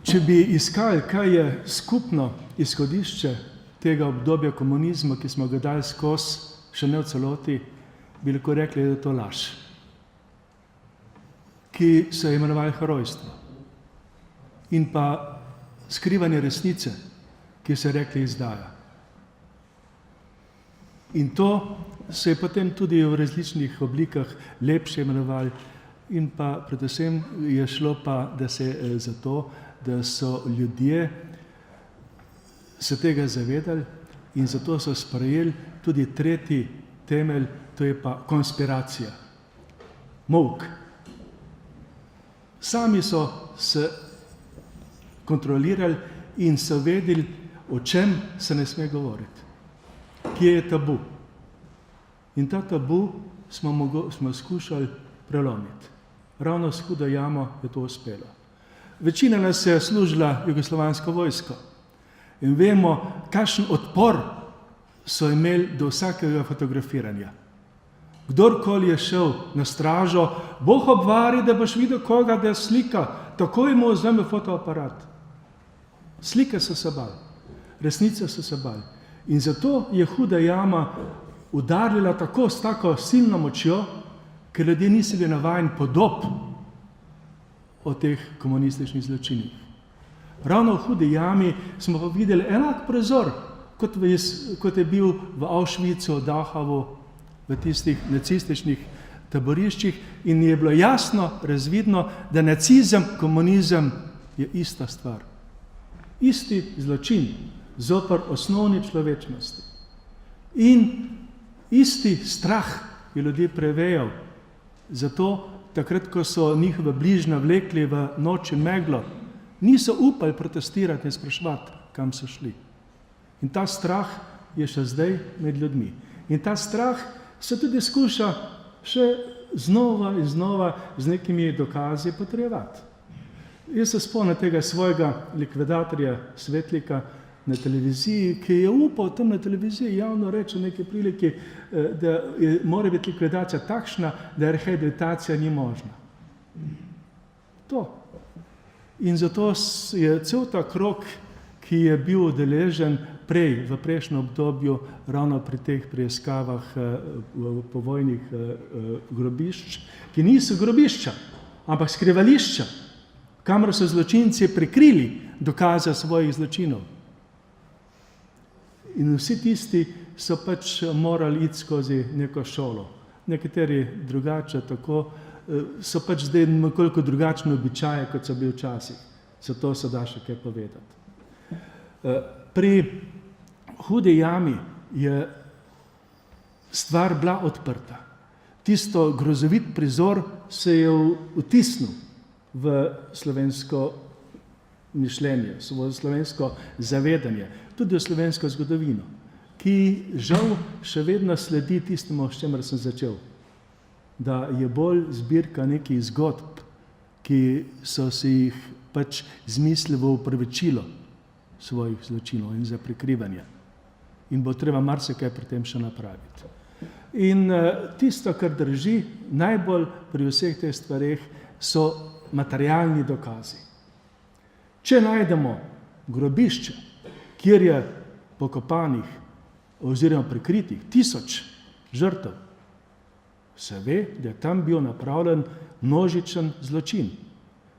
Če bi iskali, kaj je skupno izhodišče tega obdobja komunizma, ki smo ga dali skozi, še ne v celoti, bi lahko rekli, da je to laž, ki so imenovali herojstvo. In pa skrivanje resnice, ki se rekli izdaja. In to se je potem tudi v različnih oblikah lepše imenovali in pa predvsem je šlo pa, da se za to, da so ljudje se tega zavedali in zato so sprejeli tudi tretji temelj, to je pa konspiracija. Molk. Sami so se kontrolirali in so vedeli, o čem se ne sme govoriti. Kje je tabu. In ta tabu smo skušali prelomiti. Ravno s Hudo jamo je to uspelo. Večina nas je služila jugoslovansko vojsko in vemo, kakšen odpor so imeli do vsakega fotografiranja. Kdorkoli je šel na stražo, Bog obvari, da boš videl koga, da je slika, takoj mu vzame fotoaparat. Slike so se bali, resnice so se bali. In zato je Huda jama udarila tako s tako silno močjo, ker ljudje niso bili navajeni podob o teh komunističnih zločinih. Ravno v Hudi jami smo pa videli enak prizor, kot je bil v Auschwitzu, Dachavu, v tistih nacističnih taboriščih in je bilo jasno razvidno, da nacizem, komunizem je ista stvar. Isti zločin zoper osnovni človečnosti. In isti strah je ljudi prevejal. Zato takrat, ko so njihove bližnje vlekli v noč in meglo, niso upali protestirati in spraševati, kam so šli. In ta strah je še zdaj med ljudmi. In ta strah se tudi skuša še znova in znova z nekimi dokazi potrjevati. Jaz se spomnim tega svojega likvidatorja Svetlika na televiziji, ki je upal tam na televiziji javno reči v neki priliki, da mora biti likvidacija takšna, da rehabilitacija ni možna. To. In zato je cel ta krog, ki je bil udeležen prej, v prejšnjem obdobju, ravno pri teh preiskavah povojnih grobišč, ki niso grobišča, ampak skrivališča, kamor so zločinci prikrili dokaze svojih zločinov. In vsi tisti so pač morali iti skozi neko šolo. Nekateri drugače, tako so pač zdaj nekoliko drugačne običaje, kot so bili včasih. Zato se da še kaj povedati. Pri Hudi jami je stvar bila odprta. Tisto grozovit prizor se je vtisnil v slovensko mišljenje, v slovensko zavedanje, tudi v slovensko zgodovino, ki žal še vedno sledi tistemu, s čemer sem začel. Da je bolj zbirka nekih zgodb, ki so si jih pač zmislili v opravičilo svojih zločinov in za prikrivanje. In bo treba marsikaj pri tem še napraviti. In tisto, kar drži najbolj pri vseh teh stvareh, so materialni dokazi. Če najdemo grobišče, kjer je pokopanih oziroma prikritih 1000 žrtev, se ve, da je tam bil napravljen množičen zločin.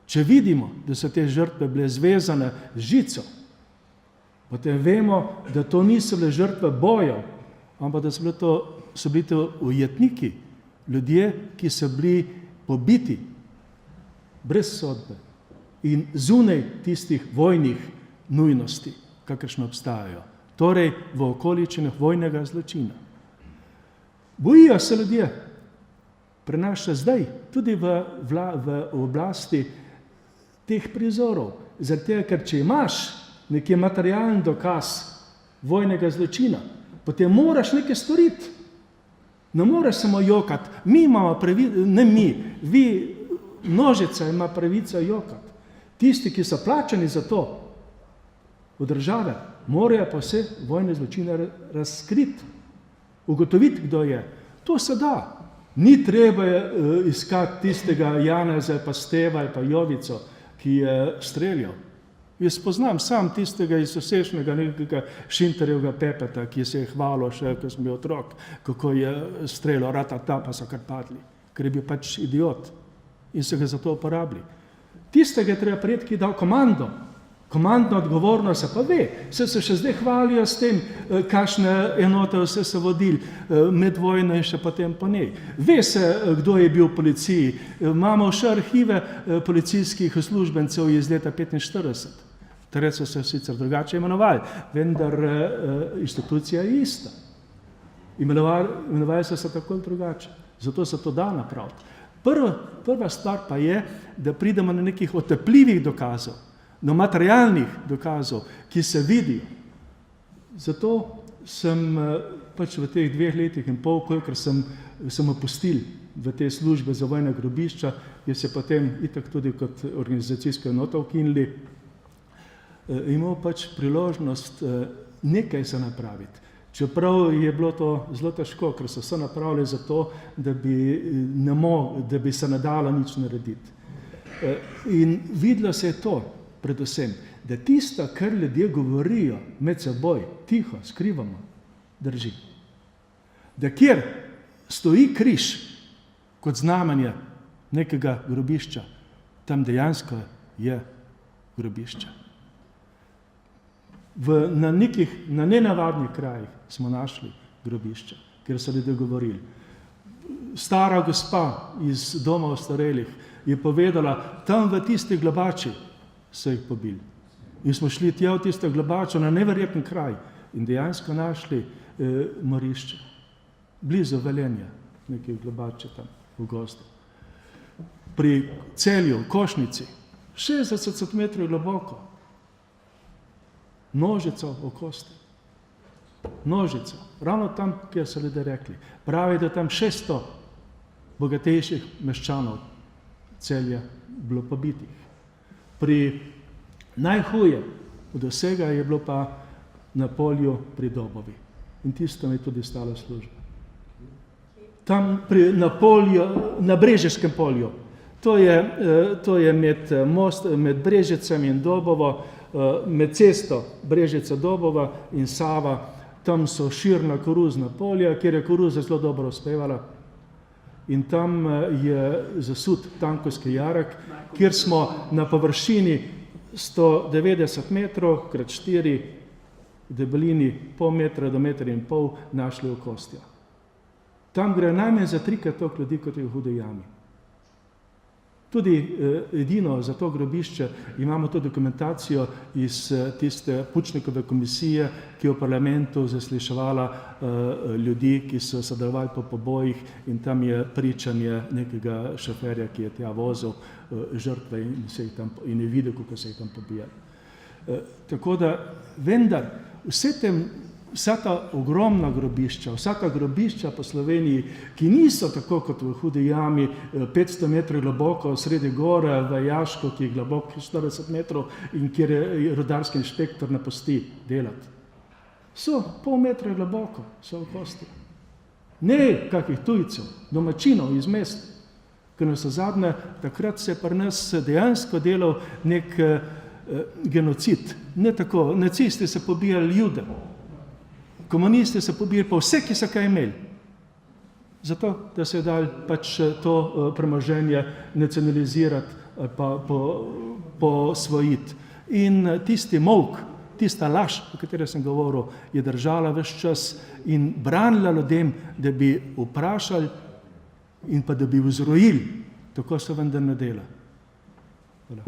Če vidimo, da so te žrtve bile zvezane z žico, potem vemo, da to niso bile žrtve bojev, ampak da so bili to ujetniki, ljudje, ki so bili pobiti brez sodbe in zunaj tistih vojnih nujnosti, kakršne obstajajo. Torej v okoliščinah vojnega zločina. Bojijo se ljudje, pri nas še zdaj, tudi v oblasti teh prizorov. Zaradi tega, ker če imaš nekje materialen dokaz vojnega zločina, potem moraš nekaj storiti. Ne moreš samo jokati. Mi imamo pravico, ne mi, vi, množica ima pravico jokati. Tisti, ki so plačani za to v države, morajo pa vse vojne zločine razkriti, ugotoviti, kdo je. To se da. Ni treba iskati tistega Janeza, pa Steva, pa Jovico, ki je streljal. Jaz poznam sam tistega iz sosešnjega nekega Šinterjevega Pepeta, ki se je hvalil še, ko sem bil otrok, kako je streljal ratata, pa so kar padli, ker je bil pač idiot in so ga za to uporabili. Tistega je treba prijeti, ki je dal komando. Komandna odgovornost se pa ve, se še zdaj hvalijo s tem, kakšne enote vse so vodili med vojno in še potem po njej. Ve se, kdo je bil v policiji. Imamo še arhive policijskih uslužbencev iz leta 1945. Takrat so se sicer drugače imenovali, vendar institucija je ista. Imenovali so se tako drugače. Zato se to da napraviti. Prva stvar pa je, da pridemo na nekih otepljivih dokazov, do materialnih dokazov, ki se vidijo. Zato sem pač v teh 2 letih in pol, kolikor sem opustil v te službe za vojna grobišča, je se potem itak tudi kot organizacijsko enoto ukinili, imel pač priložnost nekaj se napraviti. Čeprav je bilo to zelo težko, ker so se napravili za to, da bi se ne dalo nič narediti. In videlo se je to, predvsem, da tisto, kar ljudje govorijo med seboj, tiho, skrivamo, drži. Da kjer stoji križ kot znamenje nekega grobišča, tam dejansko je grobišče. Na nenavadnih krajih smo našli grobišče, kjer so ljudje govorili. Stara gospa iz doma ostarelih je povedala, tam v tisti globači so jih pobili. In smo šli tja v tisto globačo na neverjeten kraj in dejansko našli morišče. Blizu Velenja, nekaj globače tam v gozdu. Pri Celju, v Košnici, 60 metrov globoko. Nožico v kosti. Nožico. Ravno tam, kjer so ljudje rekli. Pravi, da tam 600 bogatejših meščanov Celja bilo pobitih. Pri najhuje od vsega je bilo pa na polju pri Dobovi. In tisto mi je tudi stala služba. Tam na polju, na Brežiškem polju. To je med Brežicami in Dobovo, med cesto Brežica-Dobova in Sava. Tam so širna koruzna polja, kjer je koruza zelo dobro uspevala. In tam je zasut Tankovski jarek, kjer smo na površini 190 metrov krat 4 v debelini pol metra do 1,5 metra našli okostja. Tam gre najmanj za 3-krat toliko ljudi, kot je v Hudi jami. Tudi edino za to grobišče imamo to dokumentacijo iz tiste Pučnikove komisije, ki je v parlamentu zasliševala ljudi, ki so sodelovali po pobojih, in tam je pričanje nekega šoferja, ki je tja vozil žrtve in je videl, kako se je tam pobijali. Tako da vendar vsa ta ogromna grobišča, vsa ta grobišča po Sloveniji, ki niso tako kot v Hudi jami 500 metrov globoko sredi gore v Jašku, ki je globoko 40 metrov in kjer je rudarski inšpektor napusti delati. So pol metra globoko, so v kosti. Ne kakih tujcev, domačinov iz mesta. Ker nas zadnje, takrat se je pri nas dejansko delal nek genocid. Ne tako, nacisti so pobijali Jude. Komunisti so pobili pa vse, ki so kaj imeli. Zato, da se je dal pač to premoženje nacionalizirati ali pa posvojiti. In tisti molk, tista laž, o kateri sem govoril, je držala ves čas in branila ljudem, da bi vprašali in pa da bi vzrojili. Tako se vendar ne dela. Hvala.